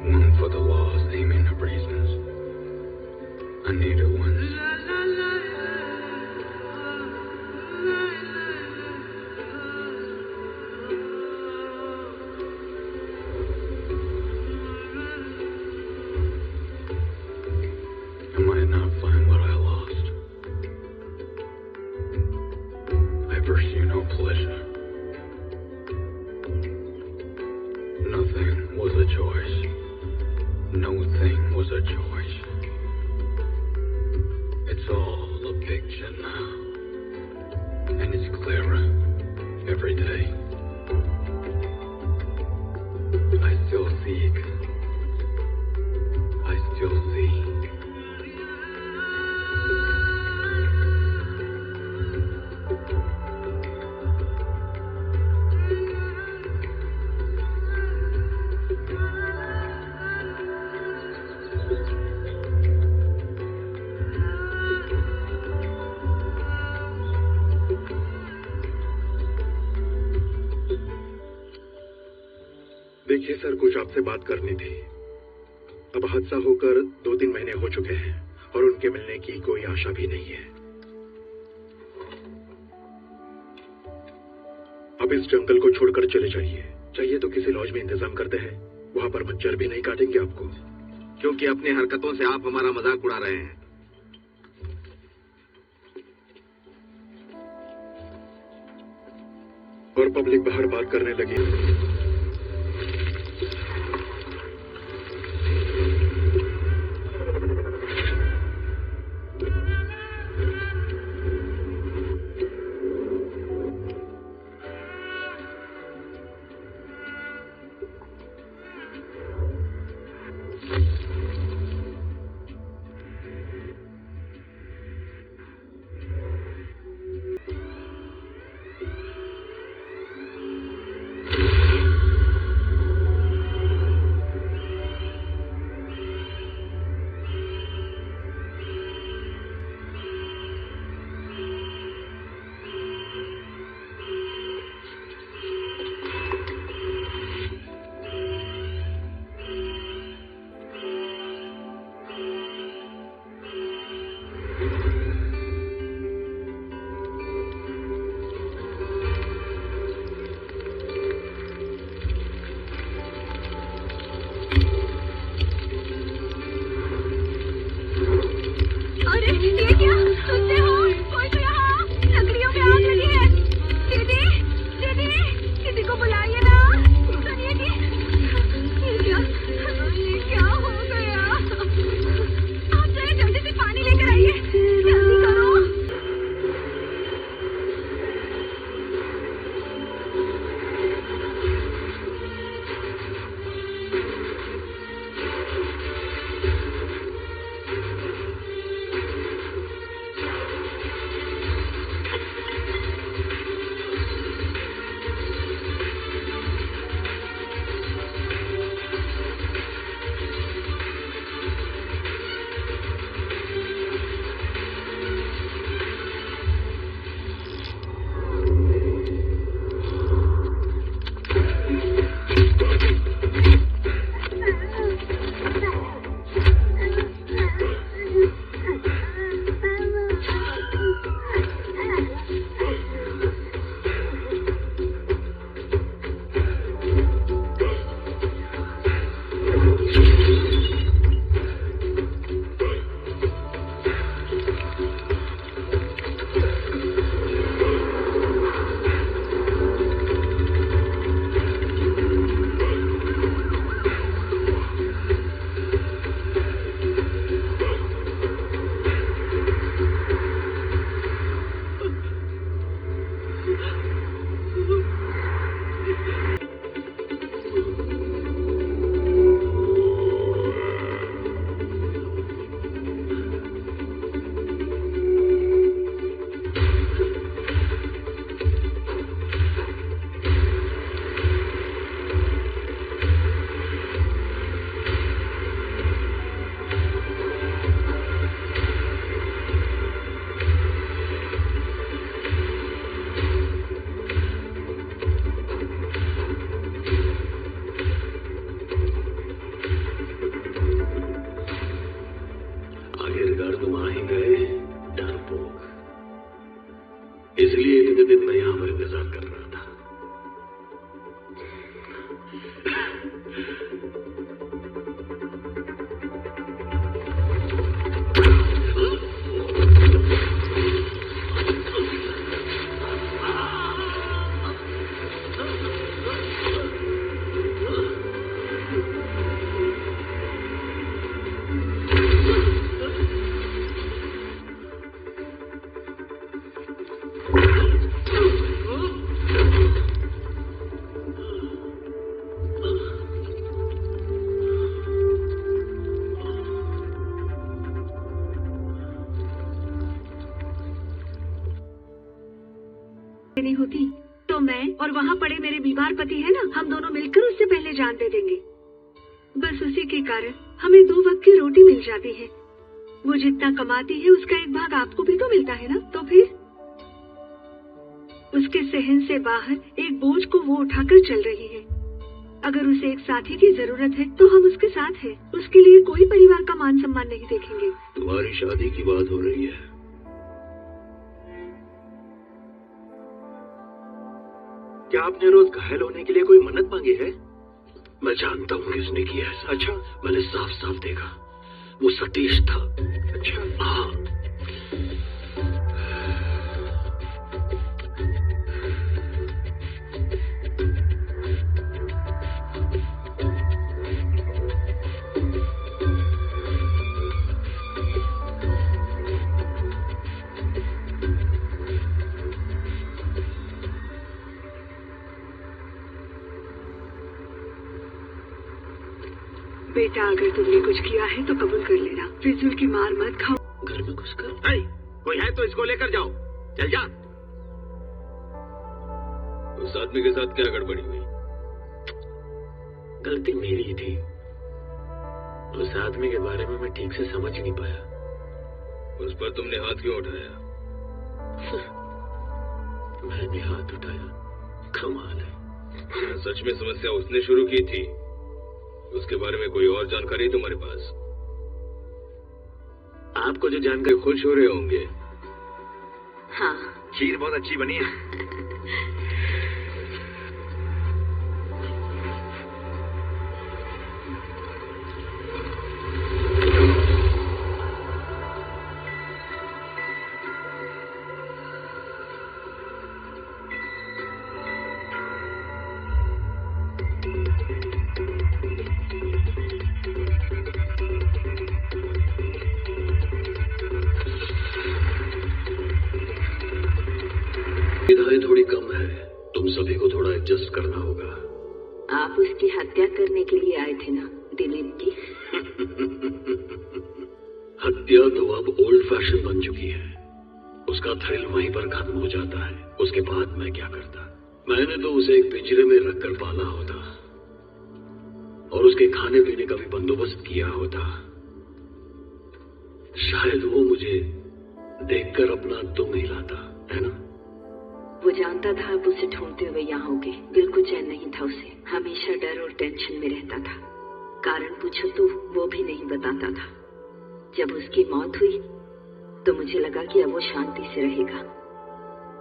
One for the lost, aiming at reasons. I needed one. I might not find what I lost. I pursue no pleasure. Nothing was a choice. No thing was a choice. It's all a picture now. And it's clearer every day. I still seek. I still see. देखिए sir, कुछ आपसे बात करनी थी। अब हादसा होकर 2-3 महीने हो चुके हैं और उनके मिलने की कोई आशा भी नहीं है। अब इस जंगल को छोड़कर चले जाइए। चाहिए तो किसी लॉज में इंतजाम करते हैं, वहां पर मच्छर भी नहीं काटेंगे आपको। क्योंकि अपनी हरकतों से आप हमारा मजाक उड़ा रहे हैं। और पब्लिक बाहर बात करने लगी। होती तो मैं और वहाँ पड़े मेरे बीमार पति है ना, हम दोनों मिलकर उससे पहले जान दे देंगे। बस उसी के कारण हमें 2 वक्त की रोटी मिल जाती है। वो जितना कमाती है उसका एक भाग आपको भी तो मिलता है ना, तो फिर उसके सहन से बाहर एक बोझ को वो उठाकर चल रही है। अगर उसे एक साथी की जरूरत है तो हम उसके साथ हैं। उसके लिए कोई परिवार का मान सम्मान नहीं देखेंगे। तुम्हारी शादी की बात हो रही है। क्या आपने रोज घायल होने के लिए कोई मन्नत मांगी है? मैं जानता हूँ किसने किया ऐसा। अच्छा, मैंने साफ साफ देखा, वो सतीश था। अच्छा। हाँ, बेटा, अगर तुमने कुछ किया है तो कबूल कर लेना। फिजूल की मार मत खाओ। घर में घुस कर। कोई है तो इसको लेकर जाओ। चल जा। उस आदमी के साथ क्या गड़बड़ी हुई? गलती मेरी थी। उस आदमी के बारे में मैं ठीक से समझ ही नहीं पाया। उस पर तुमने हाथ क्यों उठाया? मैंने हाथ उठाया? कमाल है। सच में समस्या उसने शुरू की थी? उसके बारे में कोई और जानकारी तुम्हारे पास? आपको जो जानकर खुश हो रहे होंगे। हाँ, खीर बहुत अच्छी बनी है। सुविधाएं थोड़ी कम है, तुम सभी को थोड़ा एडजस्ट करना होगा। आप उसकी हत्या करने के लिए आए थे ना, दिलीप की? हत्या तो अब ओल्ड फैशन बन चुकी है। उसका थ्रिल वहीं पर खत्म हो जाता है। उसके बाद मैं क्या करता? मैंने तो उसे एक पिंजरे में रखकर पाला होता और उसके खाने पीने का भी बंदोबस्त किया होता। शायद वो मुझे देखकर अपना दुम हिलाता, है ना? वो जानता था आप उसे ढूंढते हुए यहाँ होगे। बिल्कुल चैन नहीं था उसे। हमेशा डर और टेंशन में रहता था। कारण पूछो तो वो भी नहीं बताता था। जब उसकी मौत हुई तो मुझे लगा कि अब वो शांति से रहेगा,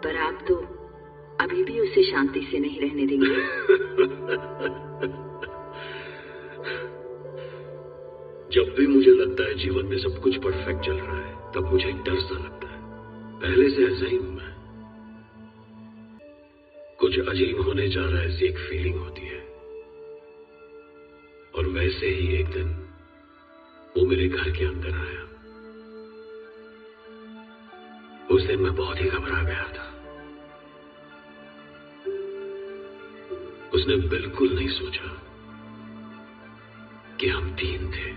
पर आप तो अभी भी उसे शांति से नहीं रहने देंगे। जब भी मुझे लगता है जीवन में सब कुछ परफेक्ट चल रहा है, तब मुझे एक डर सा लगता है। पहले से ऐसा ही हूं मैं। कुछ अजीब होने जा रहा है ऐसी एक फीलिंग होती है। और वैसे ही एक दिन वो मेरे घर के अंदर आया। उस दिन मैं बहुत ही घबरा गया था। उसने बिल्कुल नहीं सोचा कि हम 3 थे।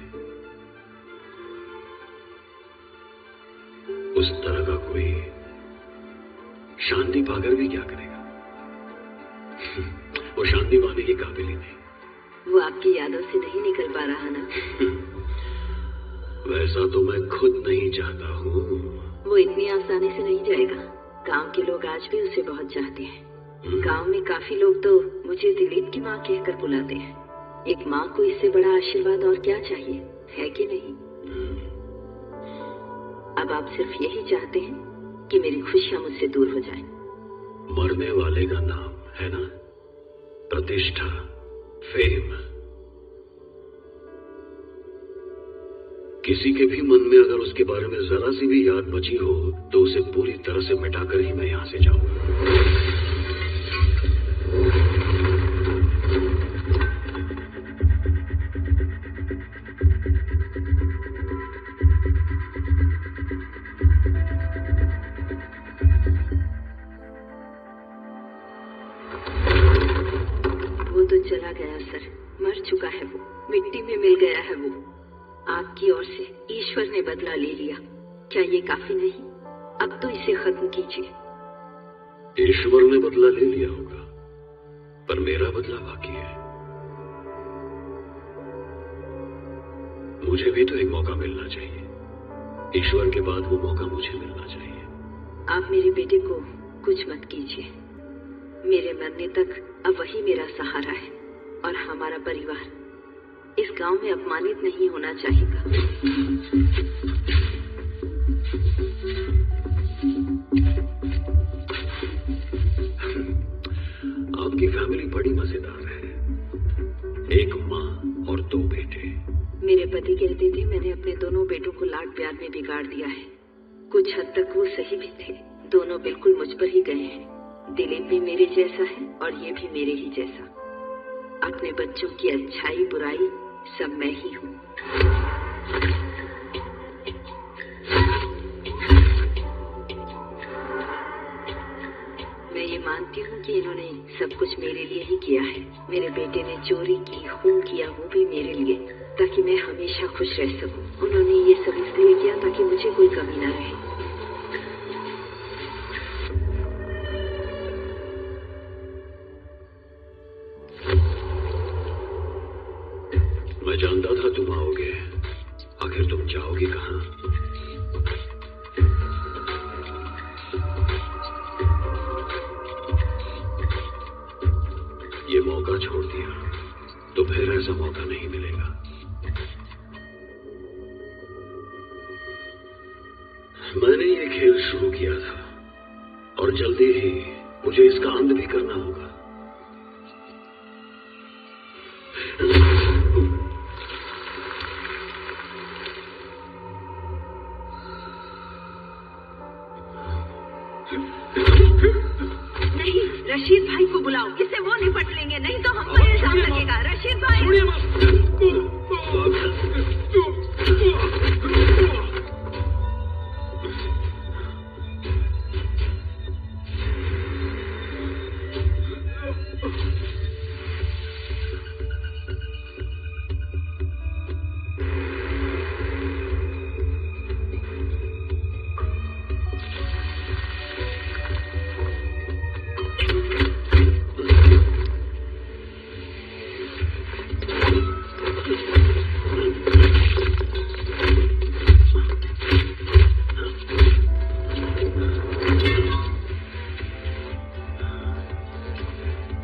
उस तरह का कोई शांति पाकर भी क्या करेगा? वो शांति पाने की काबिल ही नहीं। वो आपकी यादों से नहीं निकल पा रहा ना? वैसा तो मैं खुद नहीं चाहता हूँ। वो इतनी आसानी से नहीं जाएगा। गांव के लोग आज भी उसे बहुत चाहते हैं। गांव में काफी लोग तो मुझे दिलीप की माँ कहकर बुलाते हैं। एक माँ को इससे बड़ा आशीर्वाद और क्या चाहिए, है कि नहीं? अब आप सिर्फ यही चाहते हैं कि मेरी खुशियां मुझसे दूर हो जाएं। मरने वाले का नाम है ना, प्रतिष्ठा, फेम। किसी के भी मन में अगर उसके बारे में जरा सी भी याद बची हो तो उसे पूरी तरह से मिटाकर ही मैं यहां से जाऊंगा। वो तो चला गया सर, मर चुका है वो, मिट्टी में मिल गया है वो। आपकी ओर से ईश्वर ने बदला ले लिया। क्या ये काफी नहीं? अब तो इसे खत्म कीजिए। ईश्वर ने बदला ले लिया होगा, पर मेरा बदला बाकी है। मुझे भी तो एक मौका मिलना चाहिए। ईश्वर के बाद वो मौका मुझे मिलना चाहिए। आप मेरे बेटे को कुछ मत कीजिए। मेरे मरने तक अब वही मेरा सहारा है और हमारा परिवार इस गांव में अपमानित नहीं होना चाहिएगा। आपकी फैमिली बड़ी मजेदार है। एक माँ और 2 बेटे। मेरे पति कहते थे मैंने अपने दोनों बेटों को लाड प्यार में बिगाड़ दिया है। कुछ हद तक वो सही भी थे। दोनों बिल्कुल मुझ पर ही गए हैं। दिलीप भी मेरे जैसा है और ये भी मेरे ही जैसा। अपने बच्चों की अच्छाई बुराई सब मैं ही हूँ। मैं ये मानती हूँ कि इन्होंने सब कुछ मेरे लिए ही किया है। मेरे बेटे ने चोरी की, खून किया, वो भी मेरे लिए, ताकि मैं हमेशा खुश रह सकूं। उन्होंने ये सब इसलिए किया ताकि मुझे कोई कमी न रहे। मैं जानता था तुम आओगे। आखिर तुम जाओगे कहाँ? ये मौका छोड़ दिया तो फिर ऐसा मौका नहीं मिलेगा। मैंने ये खेल शुरू किया था और जल्दी ही मुझे इसका अंत भी करना होगा। नहीं, रशीद भाई को बुलाओ, इससे वो निपट लेंगे, नहीं तो हम पर इल्जाम लगेगा। रशीद भाई,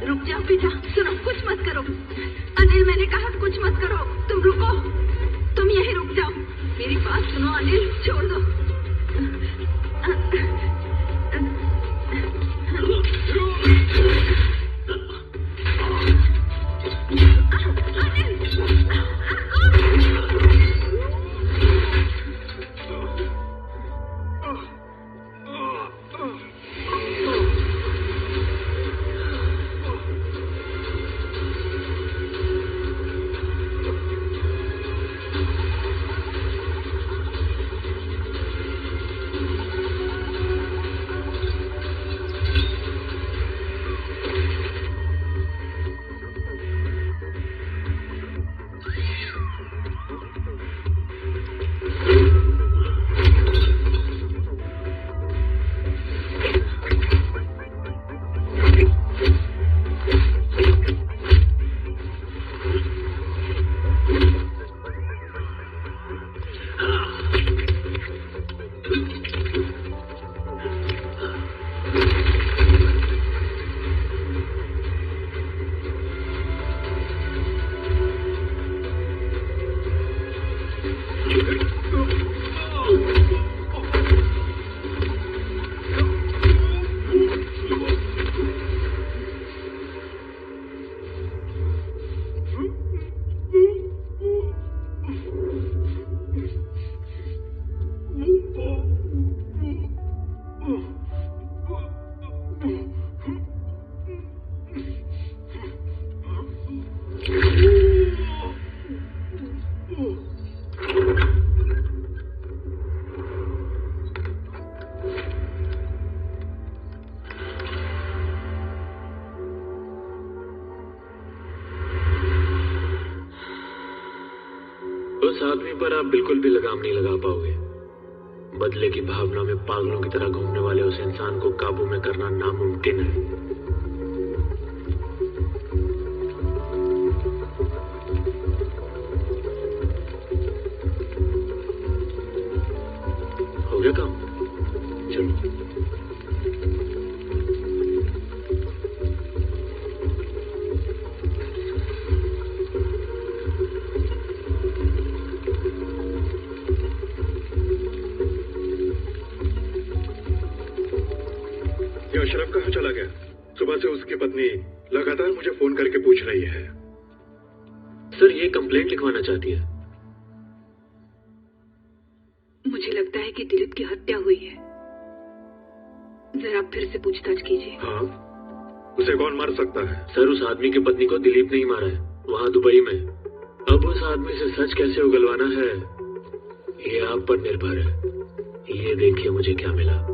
रुक जाओ बेटा, सुनो, कुछ मत करो। अनिल, मैंने कहा कुछ मत करो। तुम रुको, तुम यहीं रुक जाओ। मेरी बात सुनो अनिल, छोड़ दो। उस आदमी पर आप बिल्कुल भी लगाम नहीं लगा पाओगे। बदले की भावना में पागलों की तरह घूमने वाले उस इंसान को काबू में करना नामुमकिन है। हो गया काम? चलो। अशरफ कहाँ चला गया? सुबह से उसकी पत्नी लगातार मुझे फोन करके पूछ रही है। सर, ये कंप्लेंट लिखवाना चाहती है। मुझे लगता है कि दिलीप की हत्या हुई है। जरा फिर से पूछताछ कीजिए। हाँ, उसे कौन मार सकता है? सर, उस आदमी की पत्नी को दिलीप ने ही मारा है, वहाँ दुबई में। अब उस आदमी से सच कैसे उगलवाना है, ये आप पर निर्भर है। ये देखिए मुझे क्या मिला।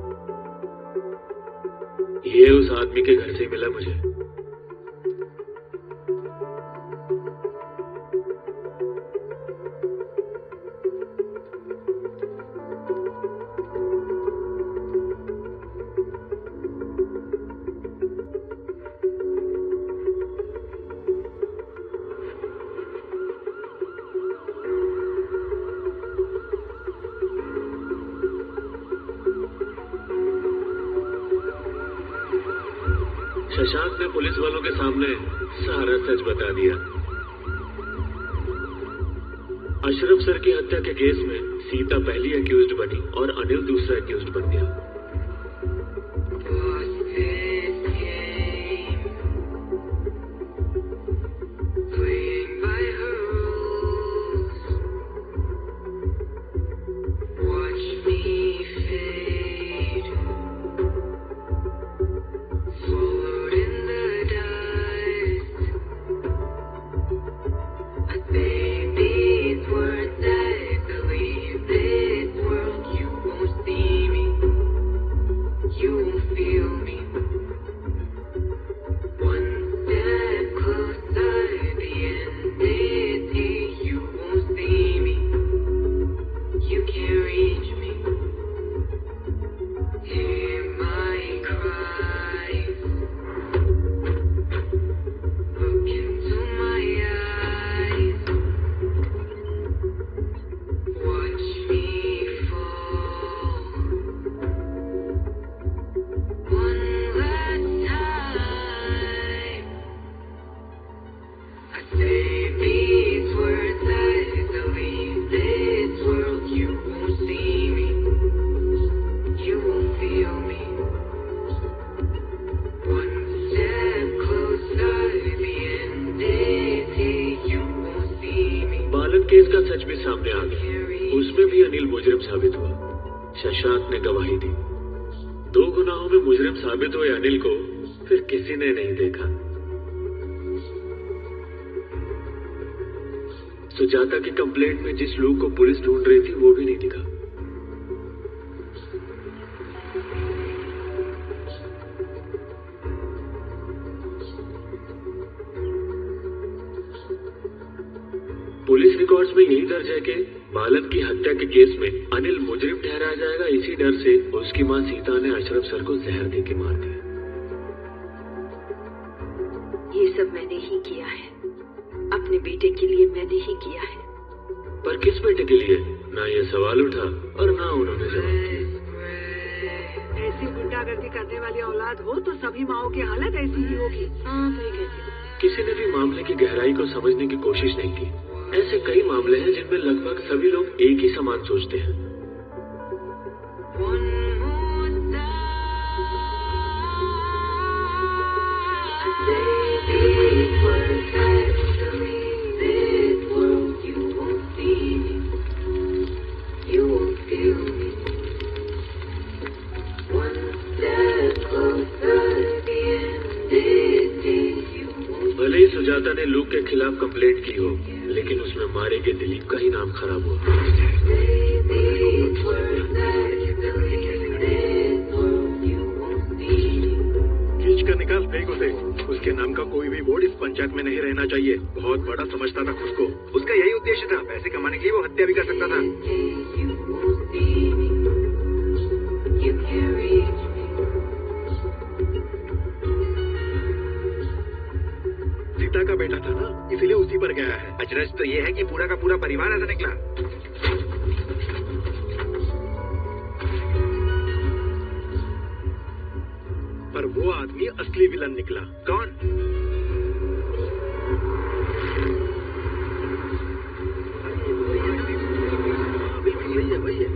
ये उस आदमी के घर से मिला मुझे। शशांक ने पुलिस वालों के सामने सारा सच बता दिया। अशरफ सर की हत्या के केस में सीता पहली अक्यूज्ड बनी और अनिल दूसरा अक्यूज्ड बन गया। केस का सच भी सामने आ गया। उसमें भी अनिल मुजरिम साबित हुआ। शशांक ने गवाही दी। 2 गुनाहों में मुजरिम साबित हुए अनिल को फिर किसी ने नहीं देखा। सुजाता की कंप्लेंट में जिस लोग को पुलिस ढूंढ रही थी वो भी नहीं दिखा। पुलिस रिकॉर्ड्स में यही दर्ज है कि बालन की हत्या के केस में अनिल मुजरिम ठहराया जाएगा। इसी डर से उसकी मां सीता ने अशरफ सर को जहर देके मार दिया। ये सब मैंने ही किया है। अपने बेटे के लिए मैंने ही किया है। पर किस बेटे के लिए? ना ये सवाल उठा और ना उन्होंने जवाब दिया। ऐसी गुंडागर्दी करने वाली औलाद हो तो सभी माओं की हालत ऐसी ही होगी। हाँ, सही कहती हूँ। किसी ने भी मामले की गहराई को समझने की कोशिश नहीं की। ऐसे कई मामले हैं जिनमें लगभग सभी लोग एक ही समान सोचते हैं। भले ही सुजाता ने लूक के खिलाफ कंप्लेंट की हो, लेकिन उसमें मारे गए दिलीप का ही नाम खराब हुआ। खींच कर निकाल, फेंक उसे। उसके नाम का कोई भी बोर्ड इस पंचायत में नहीं रहना चाहिए। बहुत बड़ा समझता था खुद को। उसका यही उद्देश्य था। पैसे कमाने के लिए वो हत्या भी कर सकता था। अचरज तो ये है कि पूरा का पूरा परिवार ऐसा निकला। पर वो आदमी असली विलन निकला। कौन? बिल्कुल वही है, वही है।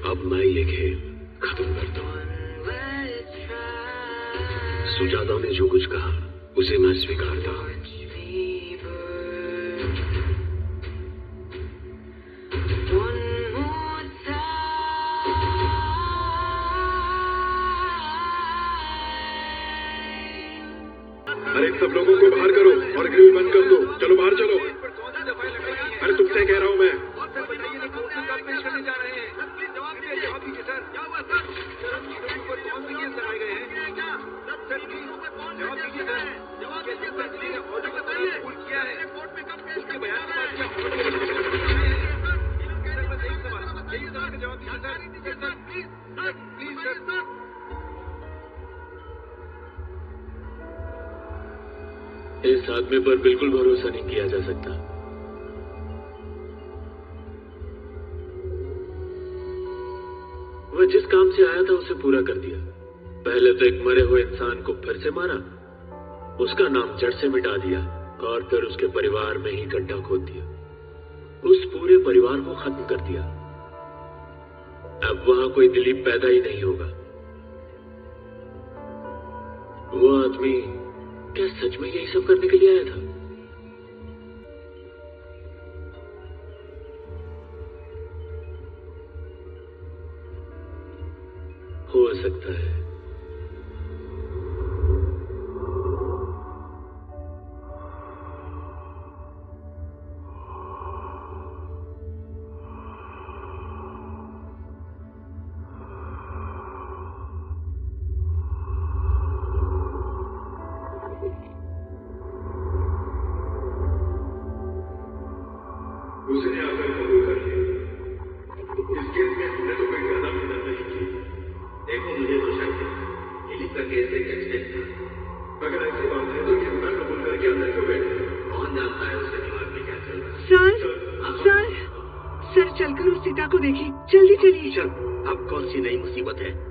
अब मैं ये खेल खत्म करता हूँ। सुजाता ने जो कुछ कहा उसे मैं स्वीकारता हूँ। अरे सब लोगों को बाहर करो और ग्रिल बंद कर दो। चलो बाहर चलो। अरे तुमसे कह रहा हूँ मैं। इस आदमी पर बिल्कुल भरोसा नहीं किया जा सकता। वह जिस काम से आया था उसे पूरा कर दिया। पहले तो एक मरे हुए इंसान को फिर से मारा, उसका नाम जड़ से मिटा दिया और फिर उसके परिवार में ही गड्ढा खोद दिया। उस पूरे परिवार को खत्म कर दिया। अब वहां कोई दिलीप पैदा ही नहीं होगा। वो आदमी क्या सच में यही सब करने के लिए आया था? हो सकता है। उसने आकर कबूल कर लिया। इस केस में हमने तो कोई ज्यादा मेहनत नहीं की। देखो मुझे तो शक है दिलीप का केस एक एक्सीडेंट था। अगर ऐसी बात है तो ये बिना कबूल करके अंदर क्यों बैठे? कौन जानता है उसके दिमाग में क्या चल रहा है। सर चलकर उस सीता को देखिए। जल्दी चलिए। चल, अब कौन सी नई मुसीबत है?